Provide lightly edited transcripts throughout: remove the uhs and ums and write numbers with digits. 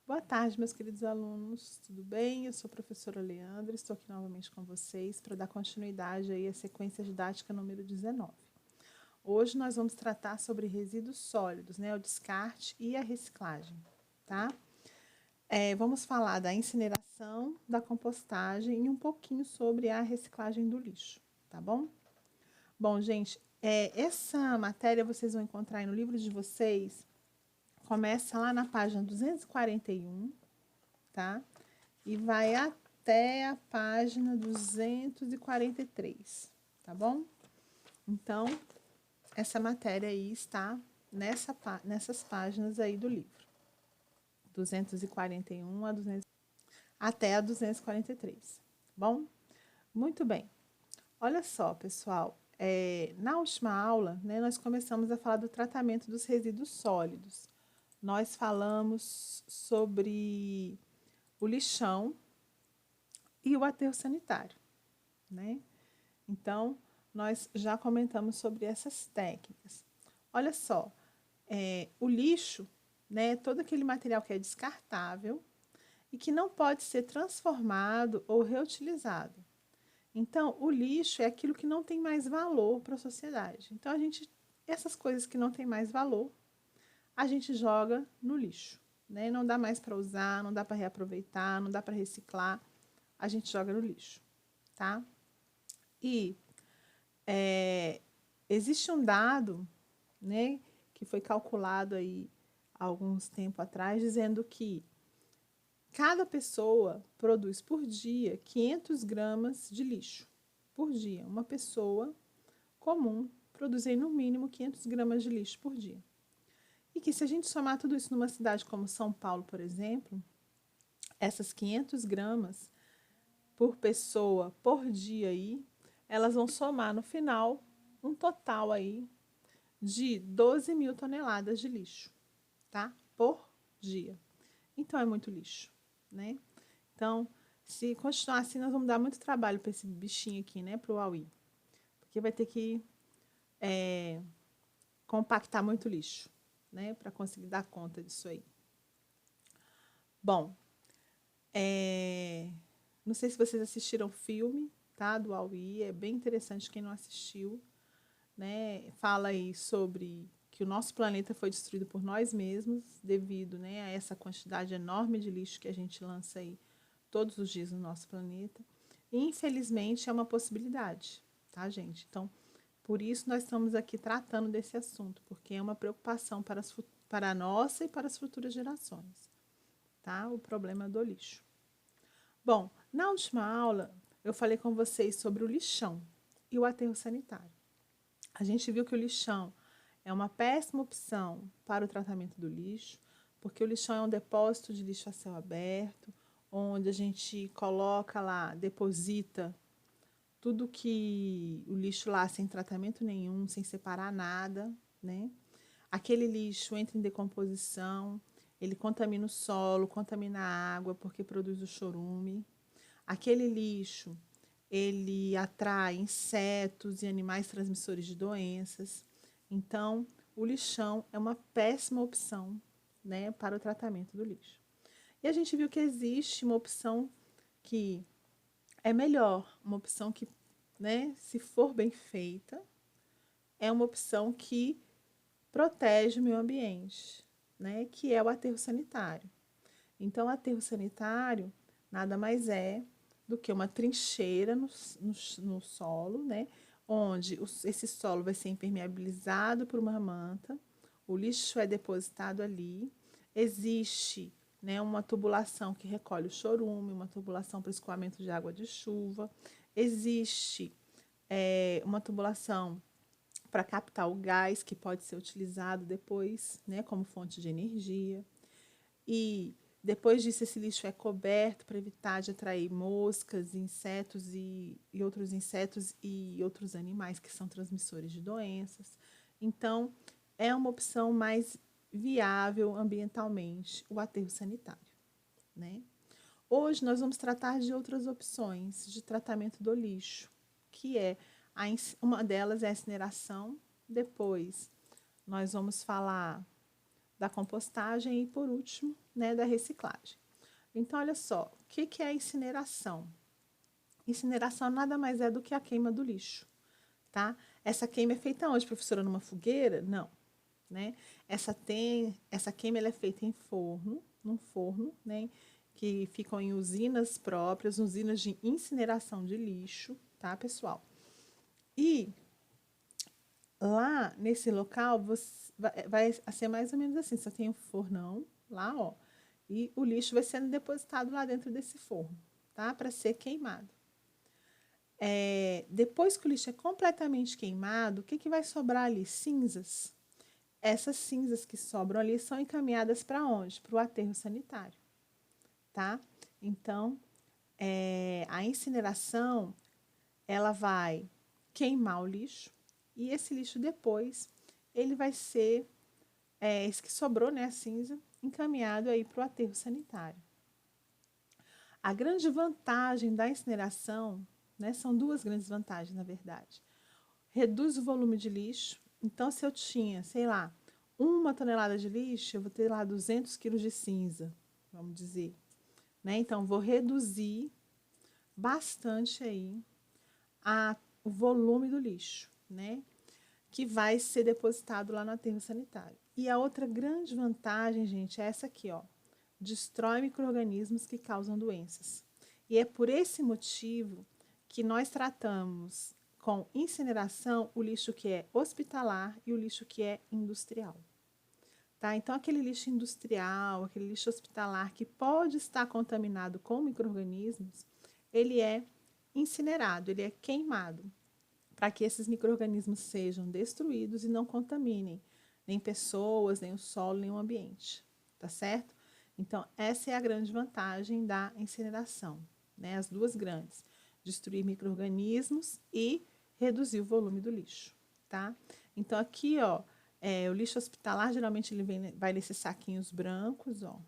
Boa tarde, meus queridos alunos, tudo bem? Eu sou a professora Leandra, estou aqui novamente com vocês para dar continuidade aí à sequência didática número 19. Hoje nós vamos tratar sobre resíduos sólidos, né? O descarte e a reciclagem, tá? Vamos falar da incineração, da compostagem e um pouquinho sobre a reciclagem do lixo, tá bom? Bom, gente, essa matéria vocês vão encontrar aí no livro de vocês, começa lá na página 241, tá? E vai até a página 243, tá bom? Então, essa matéria aí está nessas páginas aí do livro, 241 a 200, até a 243, tá bom? Muito bem. Olha só, pessoal, na última aula, né, nós começamos a falar do tratamento dos resíduos sólidos. Nós falamos sobre o lixão e o aterro sanitário, né? Então, nós já comentamos sobre essas técnicas. Olha só, o lixo, né, todo aquele material que é descartável e que não pode ser transformado ou reutilizado. Então, o lixo é aquilo que não tem mais valor para a sociedade. Então, essas coisas que não têm mais valor, a gente joga no lixo, né? Não dá mais para usar, não dá para reaproveitar, não dá para reciclar, a gente joga no lixo, tá? E existe um dado, né, que foi calculado aí há alguns tempo atrás, dizendo que cada pessoa produz por dia 500 gramas de lixo. Por dia. Uma pessoa comum produz no mínimo 500 gramas de lixo por dia. E que se a gente somar tudo isso numa cidade como São Paulo, por exemplo, essas 500 gramas por pessoa por dia aí, elas vão somar no final um total aí de 12 mil toneladas de lixo, tá? Por dia. Então é muito lixo, né? Então, se continuar assim, nós vamos dar muito trabalho para esse bichinho aqui, né? Para o Aui. Porque vai ter que compactar muito lixo, né? Para conseguir dar conta disso aí. Bom, não sei se vocês assistiram o filme, tá? Do Aui. É bem interessante quem não assistiu, né? Fala aí sobre que o nosso planeta foi destruído por nós mesmos devido, né, a essa quantidade enorme de lixo que a gente lança aí todos os dias no nosso planeta. E, infelizmente, é uma possibilidade, tá, gente? Então, por isso nós estamos aqui tratando desse assunto, porque é uma preocupação para a nossa e para as futuras gerações, tá? O problema do lixo. Bom, na última aula eu falei com vocês sobre o lixão e o aterro sanitário. A gente viu que o lixão é uma péssima opção para o tratamento do lixo, porque o lixão é um depósito de lixo a céu aberto, onde a gente coloca lá, deposita tudo que o lixo lá sem tratamento nenhum, sem separar nada, né? Aquele lixo entra em decomposição, ele contamina o solo, contamina a água, porque produz o chorume. Aquele lixo, ele atrai insetos e animais transmissores de doenças. Então, o lixão é uma péssima opção, né, para o tratamento do lixo. E a gente viu que existe uma opção que é melhor, uma opção que, né, se for bem feita, é uma opção que protege o meio ambiente, né, que é o aterro sanitário. Então, o aterro sanitário nada mais é do que uma trincheira no solo, né, onde esse solo vai ser impermeabilizado por uma manta, o lixo é depositado ali, existe, né, uma tubulação que recolhe o chorume, uma tubulação para escoamento de água de chuva, existe uma tubulação para captar o gás que pode ser utilizado depois, né, como fonte de energia. E depois disso, esse lixo é coberto para evitar de atrair moscas, insetos e outros insetos e outros animais que são transmissores de doenças. Então, é uma opção mais viável ambientalmente o aterro sanitário, né? Hoje nós vamos tratar de outras opções de tratamento do lixo, que é uma delas é a incineração. Depois nós vamos falar da compostagem e, por último, né, da reciclagem. Então, olha só, o que é a incineração? Incineração nada mais é do que a queima do lixo, tá? Essa queima é feita onde, professora? Numa fogueira? Não, né? Essa queima ela é feita em forno, num forno, né? Que ficam em usinas próprias, usinas de incineração de lixo, tá, pessoal? E lá nesse local vai ser mais ou menos assim: você tem um fornão lá, ó, e o lixo vai sendo depositado lá dentro desse forno, tá? Para ser queimado. Depois que o lixo é completamente queimado, o que vai sobrar ali? Cinzas. Essas cinzas que sobram ali são encaminhadas para onde? Para o aterro sanitário, tá? Então, a incineração, ela vai queimar o lixo e esse lixo depois, ele vai ser, esse que sobrou, né, a cinza, encaminhado aí para o aterro sanitário. A grande vantagem da incineração, né, são duas grandes vantagens, na verdade. Reduz o volume de lixo. Então, se eu tinha, sei lá, 1 tonelada de lixo, eu vou ter lá 200 quilos de cinza, vamos dizer. Né? Então, vou reduzir bastante aí o volume do lixo, né? Que vai ser depositado lá no aterro sanitário. E a outra grande vantagem, gente, é essa aqui, ó. Destrói micro-organismos que causam doenças. E é por esse motivo que nós tratamos com incineração o lixo que é hospitalar e o lixo que é industrial. Tá? Então, aquele lixo industrial, aquele lixo hospitalar que pode estar contaminado com micro-organismos, ele é incinerado, ele é queimado, para que esses micro-organismos sejam destruídos e não contaminem nem pessoas, nem o solo, nem o ambiente. Tá certo? Então, essa é a grande vantagem da incineração, né? As duas grandes: destruir micro-organismos e reduzir o volume do lixo, tá? Então, aqui, ó, o lixo hospitalar, geralmente, ele vai nesses saquinhos brancos, ó.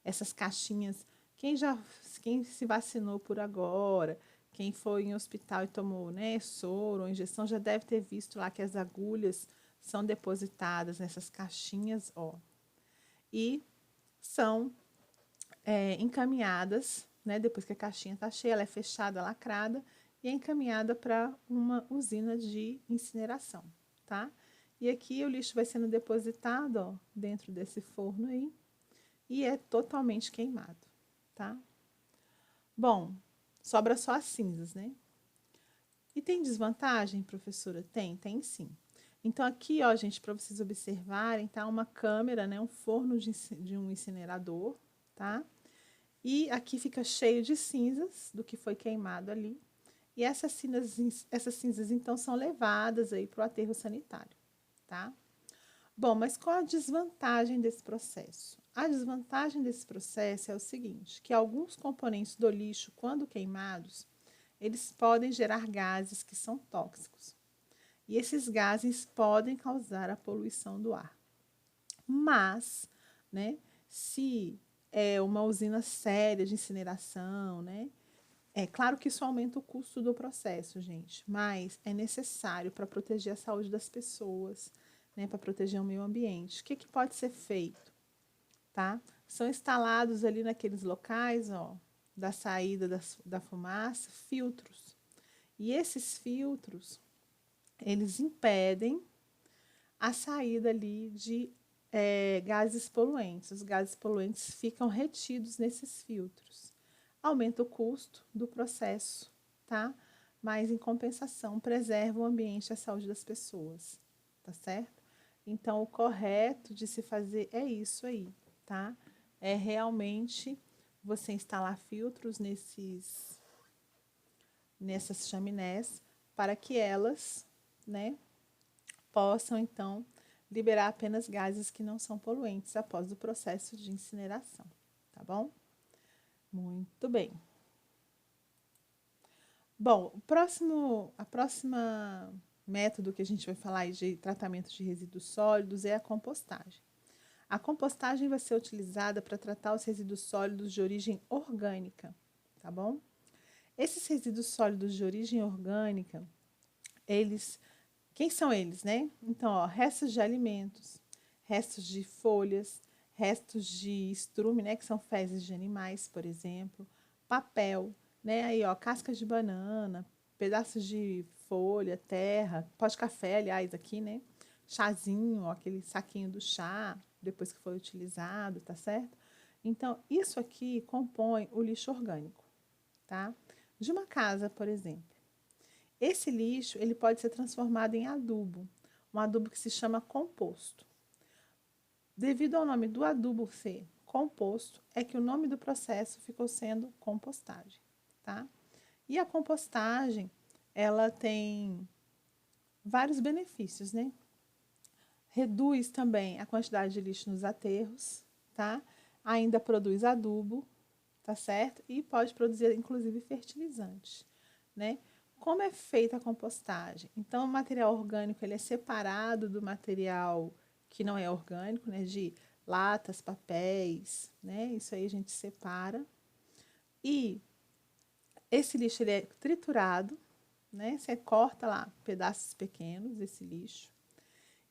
Essas caixinhas, quem se vacinou por agora, quem foi em hospital e tomou, né, soro ou injeção, já deve ter visto lá que as agulhas são depositadas nessas caixinhas, ó. E são encaminhadas, né, depois que a caixinha está cheia, ela é fechada, lacrada, e é encaminhada para uma usina de incineração, tá? E aqui o lixo vai sendo depositado, ó, dentro desse forno aí, e é totalmente queimado, tá? Bom, sobra só as cinzas, né? E tem desvantagem, professora? Tem sim. Então, aqui, ó, gente, para vocês observarem, tá uma câmera, né, um forno de um incinerador, tá? E aqui fica cheio de cinzas do que foi queimado ali. E essas cinzas então, são levadas aí para o aterro sanitário, tá? Bom, mas qual a desvantagem desse processo? A desvantagem desse processo é o seguinte, que alguns componentes do lixo, quando queimados, eles podem gerar gases que são tóxicos. E esses gases podem causar a poluição do ar. Mas, né, se é uma usina séria de incineração, né, é claro que isso aumenta o custo do processo, gente, mas é necessário para proteger a saúde das pessoas, né, para proteger o meio ambiente. O que pode ser feito? Tá? São instalados ali naqueles locais, ó, da saída da fumaça, filtros. E esses filtros, eles impedem a saída ali de gases poluentes. Os gases poluentes ficam retidos nesses filtros. Aumenta o custo do processo, tá? Mas, em compensação, preserva o ambiente e a saúde das pessoas, tá certo? Então, o correto de se fazer é isso aí, tá? É realmente você instalar filtros nessas chaminés para que elas, né, possam, então, liberar apenas gases que não são poluentes após o processo de incineração, tá bom? Muito bem. Bom, a próxima método que a gente vai falar de tratamento de resíduos sólidos é a compostagem. A compostagem vai ser utilizada para tratar os resíduos sólidos de origem orgânica, tá bom? Esses resíduos sólidos de origem orgânica, quem são eles, né? Então, ó, restos de alimentos, restos de folhas, restos de estrume, né, que são fezes de animais, por exemplo, papel, né, aí ó, cascas de banana, pedaços de folha, terra, pó de café, aliás, aqui, né, chazinho, ó, aquele saquinho do chá, depois que foi utilizado, tá certo? Então, isso aqui compõe o lixo orgânico, tá? De uma casa, por exemplo. Esse lixo, ele pode ser transformado em adubo, um adubo que se chama composto. Devido ao nome do adubo ser composto, é que o nome do processo ficou sendo compostagem, tá? E a compostagem, ela tem vários benefícios, né? Reduz também a quantidade de lixo nos aterros, tá? Ainda produz adubo, tá certo? E pode produzir, inclusive, fertilizantes, né? Como é feita a compostagem? Então, o material orgânico ele é separado do material que não é orgânico, né? De latas, papéis, né? Isso aí a gente separa. E esse lixo ele é triturado, né? Você corta lá pedaços pequenos desse lixo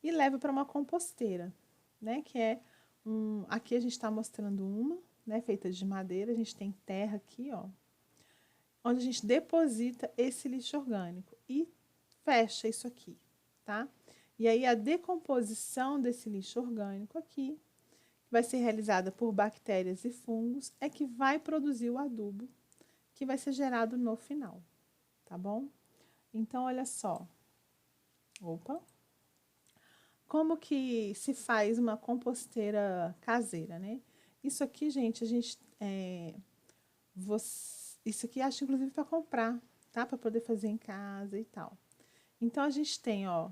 e leva para uma composteira, né? Que é aqui a gente está mostrando uma, né? Feita de madeira. A gente tem terra aqui, ó, onde a gente deposita esse lixo orgânico e fecha isso aqui, tá? E aí a decomposição desse lixo orgânico aqui, que vai ser realizada por bactérias e fungos, é que vai produzir o adubo que vai ser gerado no final, tá bom? Então, olha só. Opa! Como que se faz uma composteira caseira, né? Isso aqui, gente, isso aqui acho inclusive para comprar, tá? Para poder fazer em casa e tal. Então a gente tem, ó,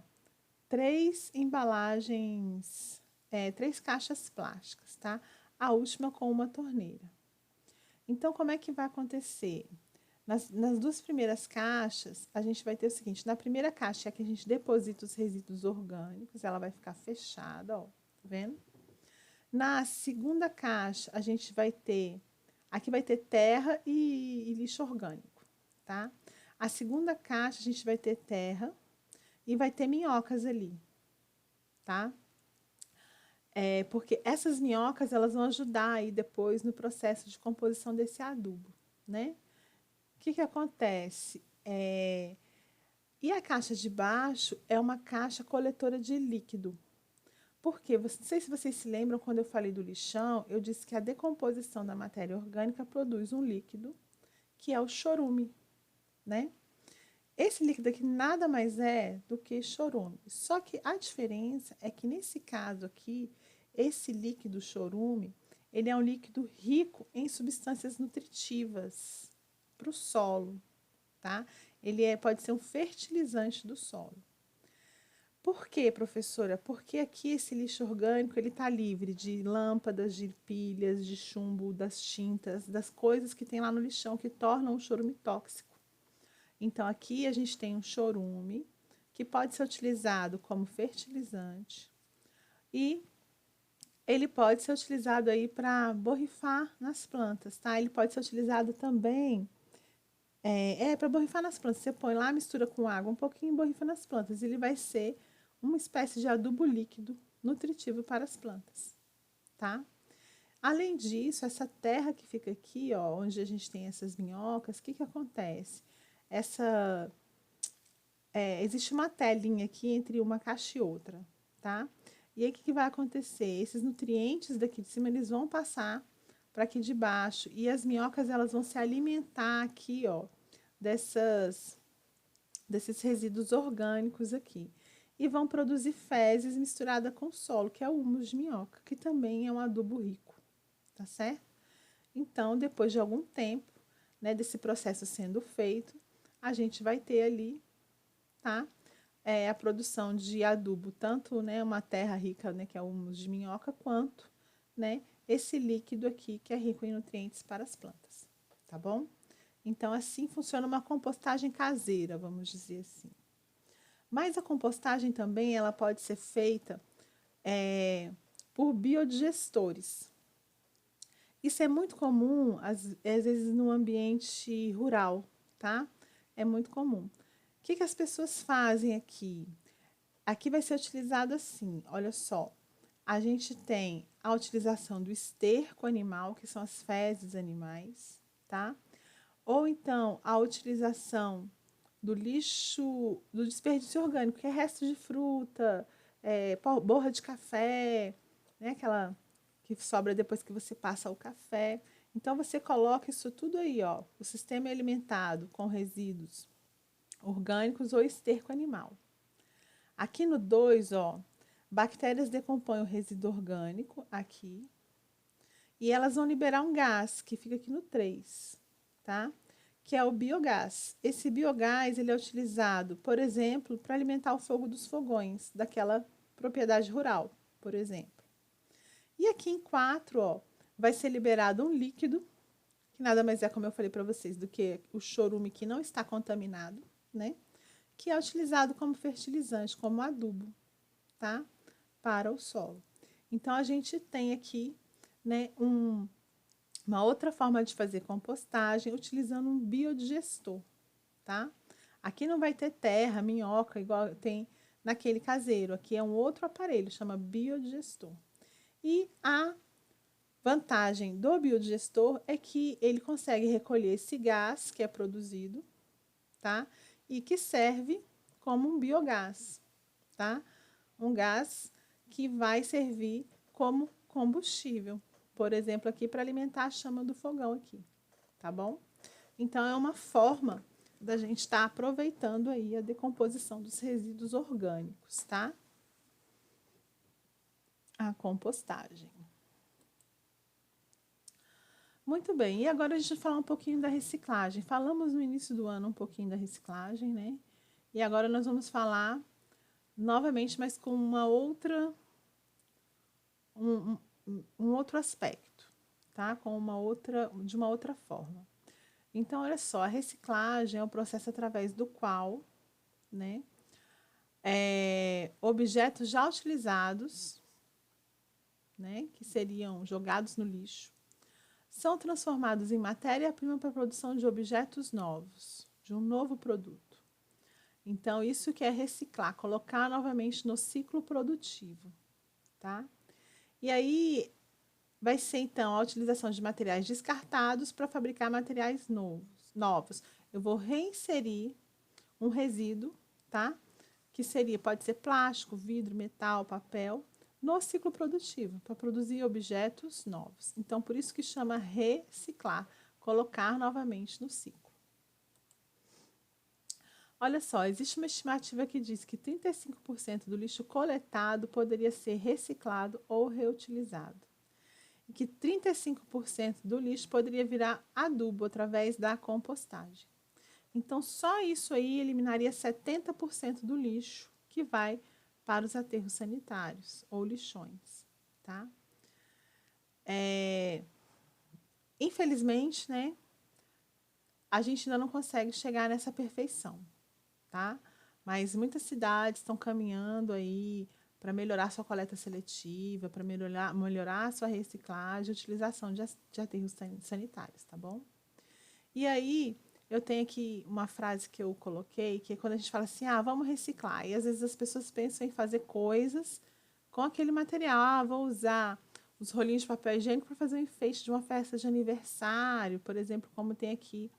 três embalagens, três caixas plásticas, tá? A última com uma torneira. Então, como é que vai acontecer? Nas duas primeiras caixas, a gente vai ter o seguinte: na primeira caixa é que a gente deposita os resíduos orgânicos, ela vai ficar fechada, ó, tá vendo? Na segunda caixa, a gente vai ter, aqui vai ter terra e lixo orgânico, tá? A segunda caixa, a gente vai ter terra e vai ter minhocas ali, tá? Porque essas minhocas, elas vão ajudar aí depois no processo de composição desse adubo, né? O que que acontece? E a caixa de baixo é uma caixa coletora de líquido. Por quê? Não sei se vocês se lembram, quando eu falei do lixão, eu disse que a decomposição da matéria orgânica produz um líquido, que é o chorume, né? Esse líquido aqui nada mais é do que chorume. Só que a diferença é que nesse caso aqui, esse líquido chorume, ele é um líquido rico em substâncias nutritivas para o solo, tá? Pode ser um fertilizante do solo. Por quê, professora? Porque aqui esse lixo orgânico ele está livre de lâmpadas, de pilhas, de chumbo, das tintas, das coisas que tem lá no lixão que tornam o chorume tóxico. Então aqui a gente tem um chorume que pode ser utilizado como fertilizante e ele pode ser utilizado aí para borrifar nas plantas, tá? Ele pode ser utilizado também para borrifar nas plantas. Você põe lá, mistura com água um pouquinho e borrifa nas plantas. Ele vai ser uma espécie de adubo líquido nutritivo para as plantas, tá? Além disso, essa terra que fica aqui, ó, onde a gente tem essas minhocas, o que que acontece? Existe uma telinha aqui entre uma caixa e outra, tá? E aí o que que vai acontecer? Esses nutrientes daqui de cima, eles vão passar para aqui de baixo e as minhocas elas vão se alimentar aqui, ó, desses resíduos orgânicos aqui. E vão produzir fezes misturada com solo, que é o humus de minhoca, que também é um adubo rico, tá certo? Então, depois de algum tempo, né, desse processo sendo feito, a gente vai ter ali, tá? A produção de adubo, tanto, né, uma terra rica, né, que é o humus de minhoca, quanto, né, esse líquido aqui, que é rico em nutrientes para as plantas, tá bom? Então, assim funciona uma compostagem caseira, vamos dizer assim. Mas a compostagem também ela pode ser feita por biodigestores. Isso é muito comum, às vezes, no ambiente rural, tá? É muito comum. O que as pessoas fazem aqui? Aqui vai ser utilizado assim, olha só. A gente tem a utilização do esterco animal, que são as fezes animais, tá? Ou então a utilização do lixo, do desperdício orgânico, que é resto de fruta, borra de café, né? Aquela que sobra depois que você passa o café. Então você coloca isso tudo aí, ó. O sistema é alimentado com resíduos orgânicos ou esterco animal. Aqui no 2, ó, bactérias decompõem o resíduo orgânico aqui e elas vão liberar um gás que fica aqui no 3, tá? Que é o biogás. Esse biogás ele é utilizado, por exemplo, para alimentar o fogo dos fogões daquela propriedade rural, por exemplo. E aqui em 4, ó, vai ser liberado um líquido, que nada mais é, como eu falei para vocês, do que o chorume que não está contaminado, né? Que é utilizado como fertilizante, como adubo, tá? Para o solo. Então, a gente tem aqui, né, uma outra forma de fazer compostagem utilizando um biodigestor, tá? Aqui não vai ter terra, minhoca, igual tem naquele caseiro. Aqui é um outro aparelho, chama biodigestor. E a vantagem do biodigestor é que ele consegue recolher esse gás que é produzido, tá? E que serve como um biogás, tá? Um gás que vai servir como combustível, por exemplo, aqui para alimentar a chama do fogão aqui, tá bom? Então é uma forma da gente estar aproveitando aí a decomposição dos resíduos orgânicos, tá? A compostagem. Muito bem, e agora a gente vai falar um pouquinho da reciclagem. Falamos no início do ano um pouquinho da reciclagem, né? E agora nós vamos falar novamente, mas com uma outra um outro aspecto, tá? De uma outra forma. Então, olha só, a reciclagem é o processo através do qual, né, objetos já utilizados, né, que seriam jogados no lixo, são transformados em matéria-prima para a produção de objetos novos, de um novo produto. Então, isso que é reciclar, colocar novamente no ciclo produtivo, tá? E aí, vai ser, então, a utilização de materiais descartados para fabricar materiais novos. Eu vou reinserir um resíduo, tá? Que seria, pode ser plástico, vidro, metal, papel, no ciclo produtivo, para produzir objetos novos. Então, por isso que chama reciclar, colocar novamente no ciclo. Olha só, existe uma estimativa que diz que 35% do lixo coletado poderia ser reciclado ou reutilizado. E que 35% do lixo poderia virar adubo através da compostagem. Então, só isso aí eliminaria 70% do lixo que vai para os aterros sanitários ou lixões, tá? Infelizmente, né, a gente ainda não consegue chegar nessa perfeição, tá? Mas muitas cidades estão caminhando aí para melhorar sua coleta seletiva, para melhorar sua reciclagem e utilização de aterros sanitários, tá bom? E aí, eu tenho aqui uma frase que eu coloquei, que é quando a gente fala assim, vamos reciclar. E às vezes as pessoas pensam em fazer coisas com aquele material. Vou usar os rolinhos de papel higiênico para fazer um enfeite de uma festa de aniversário, por exemplo, como tem aqui,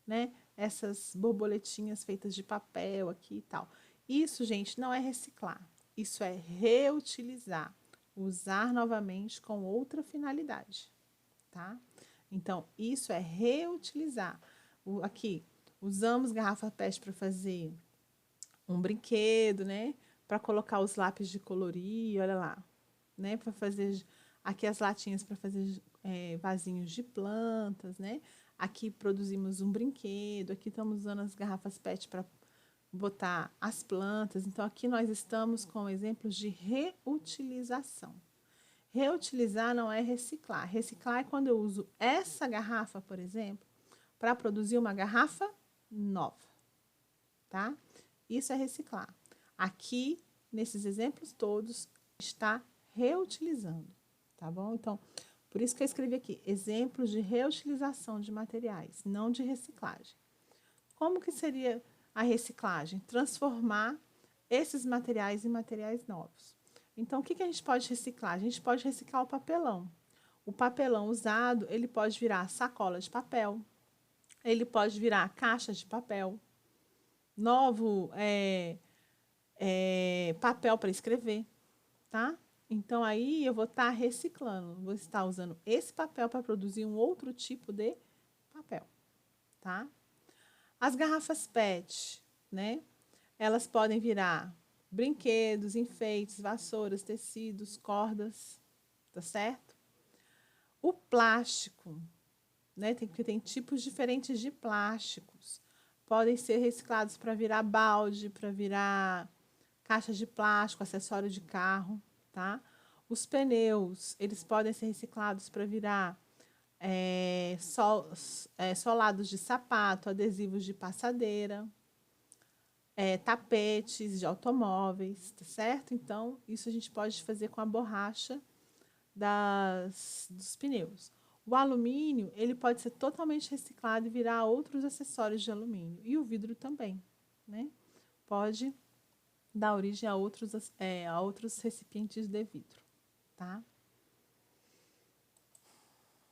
né? Essas borboletinhas feitas de papel aqui e tal. Isso, gente, não é reciclar. Isso é reutilizar. Usar novamente com outra finalidade, tá? Então, isso é reutilizar. Aqui, usamos garrafa PET para fazer um brinquedo, né? Para colocar os lápis de colorir, olha lá, né? Para fazer aqui as latinhas para fazer vasinhos de plantas, né? Aqui produzimos um brinquedo, aqui estamos usando as garrafas PET para botar as plantas. Então, aqui nós estamos com exemplos de reutilização. Reutilizar não é reciclar. Reciclar é quando eu uso essa garrafa, por exemplo, para produzir uma garrafa nova, tá? Isso é reciclar. Aqui, nesses exemplos todos, está reutilizando, tá bom? Então, por isso que eu escrevi aqui, exemplos de reutilização de materiais, não de reciclagem. Como que seria a reciclagem? Transformar esses materiais em materiais novos. Então, o que a gente pode reciclar? A gente pode reciclar o papelão. O papelão usado, ele pode virar sacola de papel, ele pode virar caixa de papel, novo papel para escrever, tá? Então, aí eu vou estar reciclando, vou estar usando esse papel para produzir um outro tipo de papel, tá? As garrafas PET, né? Elas podem virar brinquedos, enfeites, vassouras, tecidos, cordas, tá certo? O plástico, né? Porque tem tipos diferentes de plásticos. Podem ser reciclados para virar balde, para virar caixa de plástico, acessório de carro, tá? Os pneus, eles podem ser reciclados para virar solados de sapato, adesivos de passadeira, tapetes de automóveis, tá certo? Então, isso a gente pode fazer com a borracha dos pneus. O alumínio, ele pode ser totalmente reciclado e virar outros acessórios de alumínio. E o vidro também, né? Pode dar origem a outros recipientes de vidro, tá?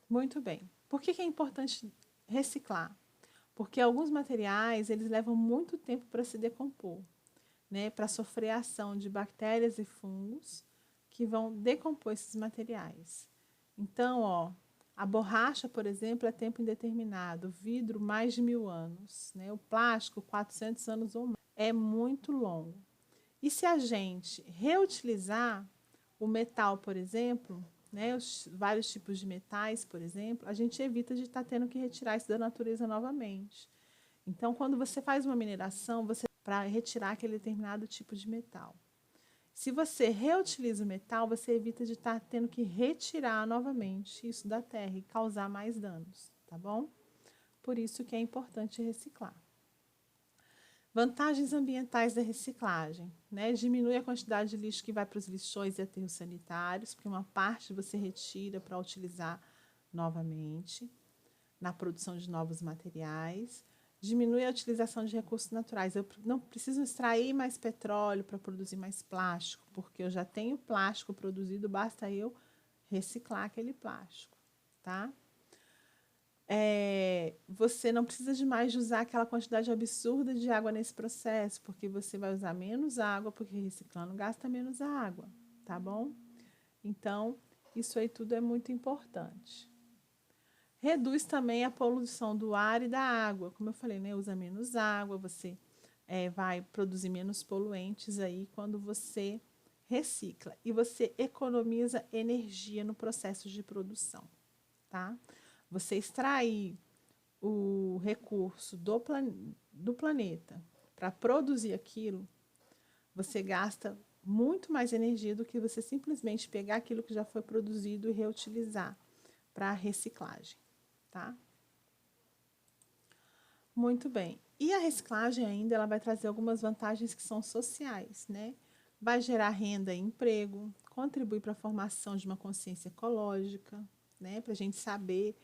Muito bem. Por que é importante reciclar? Porque alguns materiais, eles levam muito tempo para se decompor, né? Para sofrer a ação de bactérias e fungos que vão decompor esses materiais. Então, ó, a borracha, por exemplo, é tempo indeterminado, o vidro, mais de 1000 anos, né? O plástico, 400 anos ou mais. É muito longo. E se a gente reutilizar o metal, por exemplo, né, os vários tipos de metais, por exemplo, a gente evita de estar tendo que retirar isso da natureza novamente. Então, quando você faz uma mineração, você para retirar aquele determinado tipo de metal. Se você reutiliza o metal, você evita de estar tendo que retirar novamente isso da terra e causar mais danos, tá bom? Por isso que é importante reciclar. Vantagens ambientais da reciclagem, né? Diminui a quantidade de lixo que vai para os lixões e aterros sanitários, porque uma parte você retira para utilizar novamente na produção de novos materiais. Diminui a utilização de recursos naturais. Eu não preciso extrair mais petróleo para produzir mais plástico, porque eu já tenho plástico produzido, basta eu reciclar aquele plástico, tá? Você não precisa de mais de usar aquela quantidade absurda de água nesse processo, porque você vai usar menos água, porque reciclando gasta menos água, tá bom? Então, isso aí tudo é muito importante. Reduz também a poluição do ar e da água, como eu falei, né? Usa menos água, você vai produzir menos poluentes aí quando você recicla. E você economiza energia no processo de produção, tá? Você extrair o recurso do planeta para produzir aquilo, você gasta muito mais energia do que você simplesmente pegar aquilo que já foi produzido e reutilizar para reciclagem, tá? Muito bem. E a reciclagem ainda ela vai trazer algumas vantagens que são sociais, né? Vai gerar renda e emprego, contribui para a formação de uma consciência ecológica, né? Para a gente saber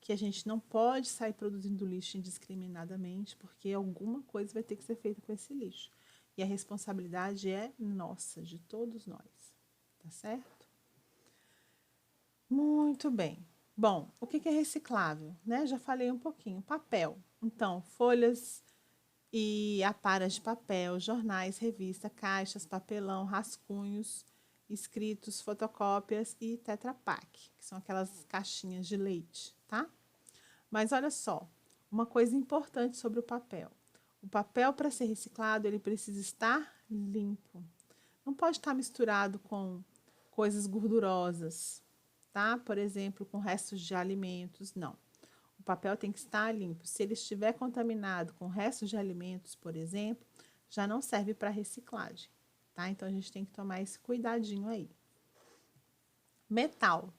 que a gente não pode sair produzindo lixo indiscriminadamente, porque alguma coisa vai ter que ser feita com esse lixo. E a responsabilidade é nossa, de todos nós. Tá certo? Muito bem. Bom, o que é reciclável? Né? Já falei um pouquinho. Papel. Então, folhas e aparas de papel, jornais, revista, caixas, papelão, rascunhos, escritos, fotocópias e Tetra Pak, que são aquelas caixinhas de leite, tá? Mas olha só, uma coisa importante sobre o papel. O papel, para ser reciclado, ele precisa estar limpo. Não pode estar misturado com coisas gordurosas, tá? Por exemplo, com restos de alimentos, não. O papel tem que estar limpo. Se ele estiver contaminado com restos de alimentos, por exemplo, já não serve para reciclagem, tá? Então a gente tem que tomar esse cuidadinho aí. Metal,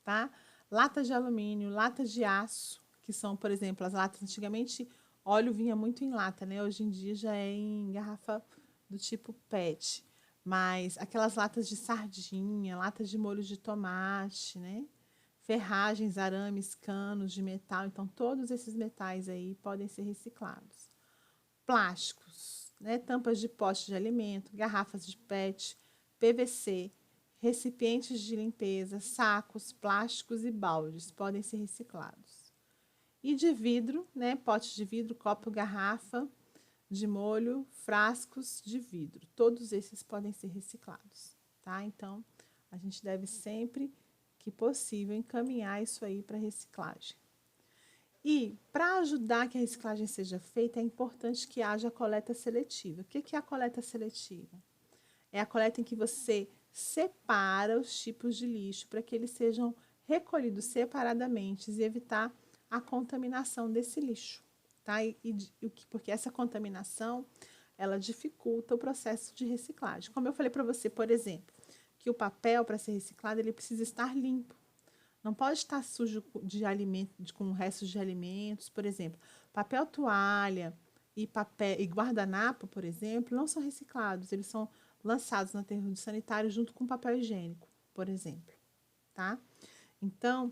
tá? Latas de alumínio, latas de aço, que são, por exemplo, as latas antigamente óleo vinha muito em lata, né? Hoje em dia já é em garrafa do tipo PET. Mas aquelas latas de sardinha, latas de molho de tomate, né? Ferragens, arames, canos de metal. Então, todos esses metais aí podem ser reciclados. Plásticos, né? Tampas de pote de alimento, garrafas de PET, PVC, recipientes de limpeza, sacos, plásticos e baldes podem ser reciclados. E de vidro, né? Potes de vidro, copo, garrafa de molho, frascos de vidro. Todos esses podem ser reciclados, tá? Então, a gente deve sempre, que possível, encaminhar isso aí para reciclagem. E, para ajudar que a reciclagem seja feita, é importante que haja a coleta seletiva. O que é a coleta seletiva? É a coleta em que você separa os tipos de lixo para que eles sejam recolhidos separadamente e evitar a contaminação desse lixo, tá? Porque essa contaminação, ela dificulta o processo de reciclagem. Como eu falei para você, por exemplo, que o papel, para ser reciclado, ele precisa estar limpo. Não pode estar sujo de alimento, com restos de alimentos, por exemplo. Papel toalha e guardanapo, por exemplo, não são reciclados. Eles são lançados no aterro sanitário junto com papel higiênico, por exemplo, tá? Então,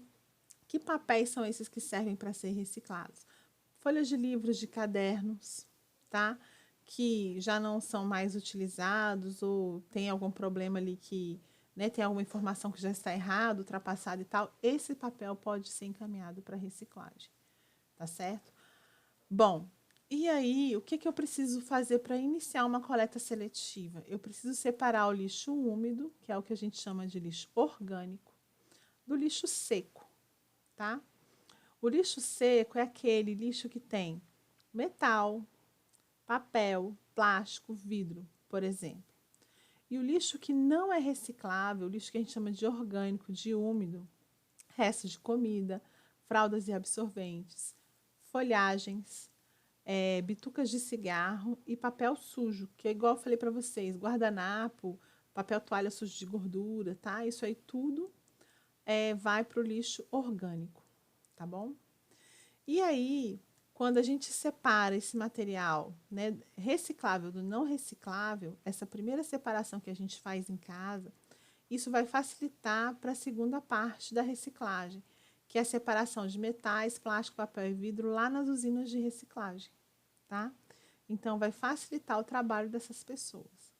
que papéis são esses que servem para ser reciclados? Folhas de livros, de cadernos, tá? Que já não são mais utilizados ou tem algum problema ali que, né, tem alguma informação que já está errada, ultrapassada e tal, esse papel pode ser encaminhado para reciclagem, tá certo? Bom, e aí, o que eu preciso fazer para iniciar uma coleta seletiva? Eu preciso separar o lixo úmido, que é o que a gente chama de lixo orgânico, do lixo seco, tá? O lixo seco é aquele lixo que tem metal, papel, plástico, vidro, por exemplo. E o lixo que não é reciclável, o lixo que a gente chama de orgânico, de úmido, restos de comida, fraldas e absorventes, folhagens, bitucas de cigarro e papel sujo, que é igual eu falei para vocês, guardanapo, papel toalha sujo de gordura, tá? Isso aí tudo vai para o lixo orgânico, tá bom? E aí, quando a gente separa esse material, né, reciclável do não reciclável, essa primeira separação que a gente faz em casa, isso vai facilitar para a segunda parte da reciclagem, que é a separação de metais, plástico, papel e vidro lá nas usinas de reciclagem, tá? Então, vai facilitar o trabalho dessas pessoas.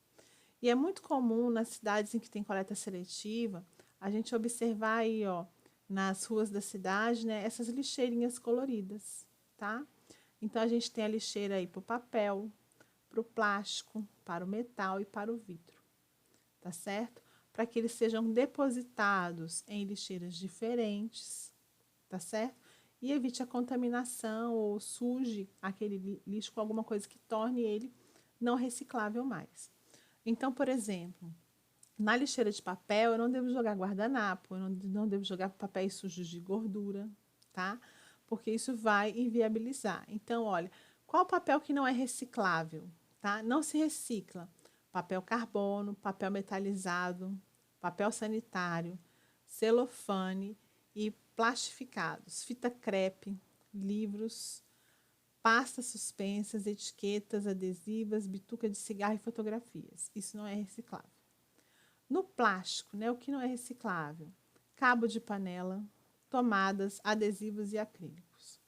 E é muito comum nas cidades em que tem coleta seletiva, a gente observar aí, ó, nas ruas da cidade, né, essas lixeirinhas coloridas, tá? Então, a gente tem a lixeira aí para o papel, para o plástico, para o metal e para o vidro, tá certo? Para que eles sejam depositados em lixeiras diferentes, tá certo? E evite a contaminação ou suje aquele lixo com alguma coisa que torne ele não reciclável mais. Então, por exemplo, na lixeira de papel, eu não devo jogar guardanapo, eu não devo jogar papéis sujos de gordura, tá? Porque isso vai inviabilizar. Então, olha, qual papel que não é reciclável, tá? Não se recicla. Papel carbono, papel metalizado, papel sanitário, celofane e plastificados, fita crepe, livros, pastas suspensas, etiquetas adesivas, bituca de cigarro e fotografias. Isso não é reciclável. No plástico, né, o que não é reciclável? Cabo de panela, tomadas, adesivos e acrílicos.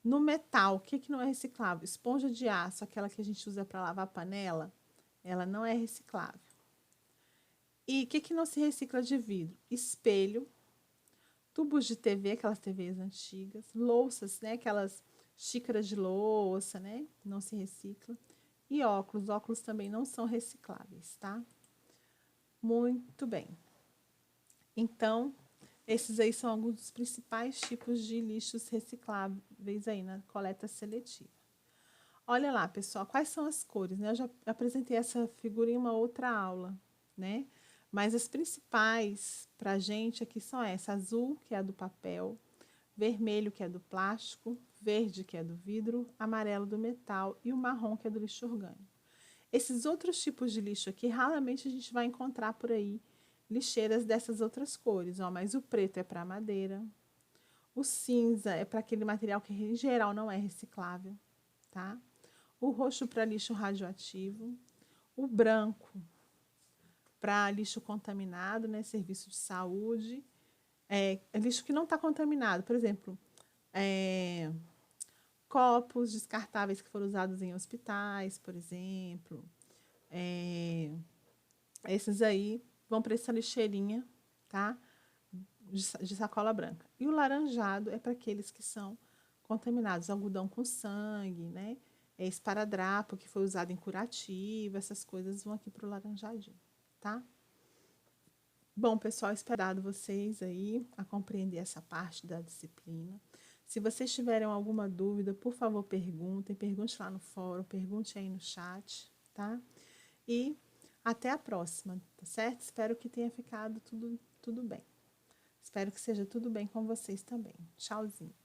No metal, o que não é reciclável? Esponja de aço, aquela que a gente usa para lavar a panela, ela não é reciclável. E o que não se recicla de vidro? Espelho, tubos de TV, aquelas TVs antigas, louças, né, aquelas xícaras de louça, né, não se recicla. E óculos, óculos também não são recicláveis, tá? Muito bem. Então, esses aí são alguns dos principais tipos de lixos recicláveis aí na coleta seletiva. Olha lá, pessoal, quais são as cores, né? Eu já apresentei essa figura em uma outra aula, né? Mas as principais para a gente aqui são essa: azul, que é a do papel, vermelho, que é do plástico, verde, que é do vidro, amarelo do metal e o marrom, que é do lixo orgânico. Esses outros tipos de lixo aqui, raramente a gente vai encontrar por aí lixeiras dessas outras cores, ó, mas o preto é para madeira, o cinza é para aquele material que em geral não é reciclável, tá? O roxo para lixo radioativo, o branco para lixo contaminado, né, serviço de saúde, lixo que não está contaminado, por exemplo, copos descartáveis que foram usados em hospitais, por exemplo, esses aí vão para essa lixeirinha, tá? De sacola branca. E o laranjado é para aqueles que são contaminados, algodão com sangue, né? Esparadrapo, que foi usado em curativo, essas coisas vão aqui para o laranjadinho, tá? Bom, pessoal, esperado vocês aí a compreender essa parte da disciplina. Se vocês tiverem alguma dúvida, por favor, pergunte lá no fórum, pergunte aí no chat, tá? E até a próxima, tá certo? Espero que tenha ficado tudo bem. Espero que seja tudo bem com vocês também. Tchauzinho.